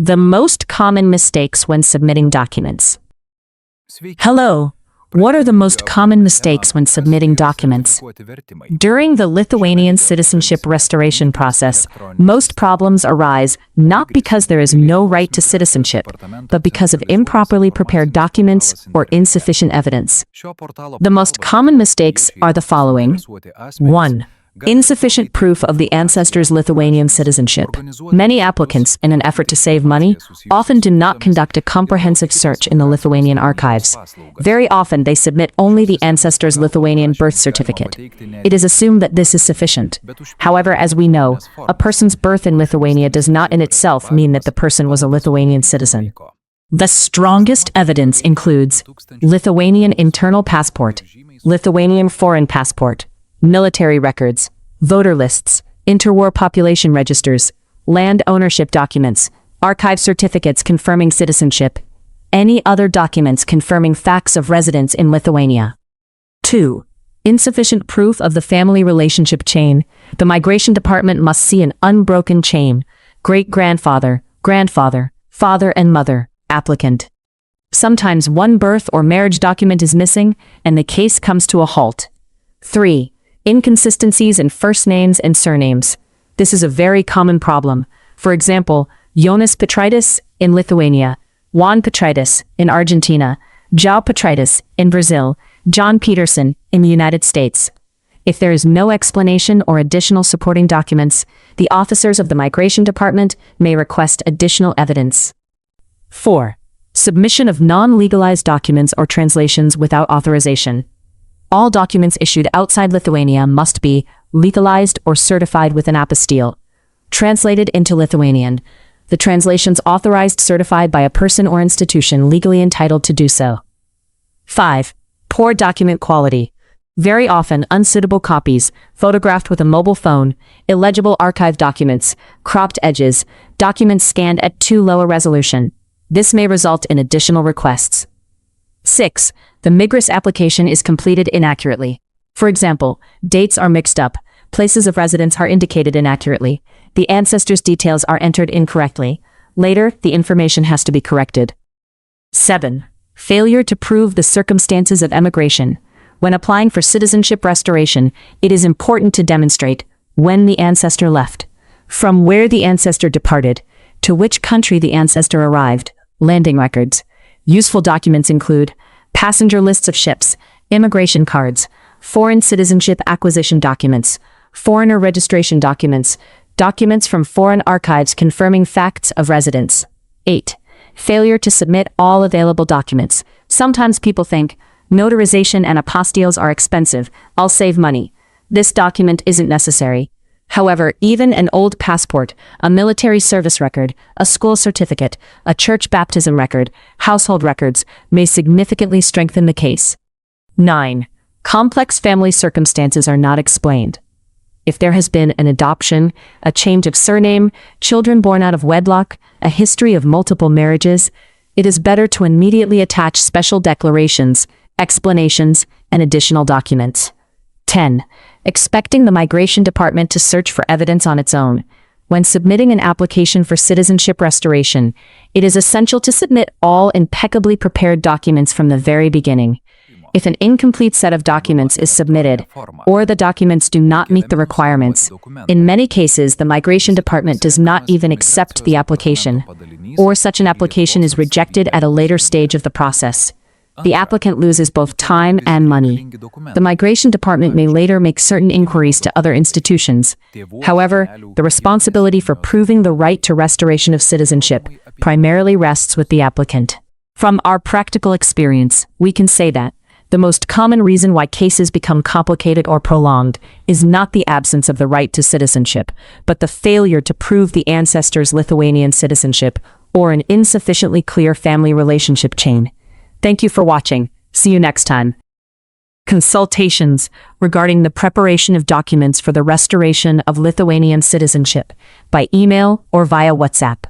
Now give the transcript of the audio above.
The most common mistakes when submitting documents. Hello. What are the most common mistakes when submitting documents? During the Lithuanian Citizenship Restoration process, most problems arise not because there is no right to citizenship, but because of improperly prepared documents or insufficient evidence. The most common mistakes are the following. 1. Insufficient proof of the ancestor's Lithuanian citizenship. Many applicants, in an effort to save money, often do not conduct a comprehensive search in the Lithuanian archives. Very often, they submit only the ancestor's Lithuanian birth certificate. It is assumed that this is sufficient. However, as we know, a person's birth in Lithuania does not in itself mean that the person was a Lithuanian citizen. The strongest evidence includes Lithuanian internal passport, Lithuanian foreign passport, military records, voter lists, interwar population registers, land ownership documents, archive certificates confirming citizenship, any other documents confirming facts of residence in Lithuania. 2. Insufficient proof of the family relationship chain. The migration department must see an unbroken chain: great-grandfather, grandfather, father and mother, applicant. Sometimes one birth or marriage document is missing, and the case comes to a halt. 3. Inconsistencies in first names and surnames. This is a very common problem. For example, Jonas Petraitis in Lithuania, Juan Petraitis in Argentina, João Petraitis in Brazil, John Peterson in the United States. If there is no explanation or additional supporting documents, the officers of the Migration Department may request additional evidence. 4. Submission of non-legalized documents or translations without authorization. All documents issued outside Lithuania must be legalized or certified with an apostille, translated into Lithuanian. The translations authorized, certified by a person or institution legally entitled to do so. 5. Poor document quality. Very often, unsuitable copies, photographed with a mobile phone, illegible archive documents, cropped edges, documents scanned at too low a resolution. This may result in additional requests. 6. The MIGRIS application is completed inaccurately. For example, dates are mixed up, places of residence are indicated inaccurately, the ancestor's details are entered incorrectly. Later, the information has to be corrected. 7. Failure to prove the circumstances of emigration. When applying for citizenship restoration, it is important to demonstrate when the ancestor left, from where the ancestor departed, to which country the ancestor arrived, landing records. Useful documents include passenger lists of ships, immigration cards, foreign citizenship acquisition documents, foreigner registration documents, documents from foreign archives confirming facts of residence. 8. Failure to submit all available documents. Sometimes people think, notarization and apostilles are expensive, I'll save money. This document isn't necessary. However, even an old passport, a military service record, a school certificate, a church baptism record, household records may significantly strengthen the case. 9. Complex family circumstances are not explained. If there has been an adoption, a change of surname, children born out of wedlock, a history of multiple marriages, it is better to immediately attach special declarations, explanations, and additional documents. 10. Expecting the Migration Department to search for evidence on its own. When submitting an application for citizenship restoration, it is essential to submit all impeccably prepared documents from the very beginning. If an incomplete set of documents is submitted, or the documents do not meet the requirements, in many cases the Migration Department does not even accept the application, or such an application is rejected at a later stage of the process. The applicant loses both time and money. The Migration Department may later make certain inquiries to other institutions. However, the responsibility for proving the right to restoration of citizenship primarily rests with the applicant. From our practical experience, we can say that the most common reason why cases become complicated or prolonged is not the absence of the right to citizenship, but the failure to prove the ancestor's Lithuanian citizenship or an insufficiently clear family relationship chain. Thank you for watching. See you next time. Consultations regarding the preparation of documents for the restoration of Lithuanian citizenship by email or via WhatsApp.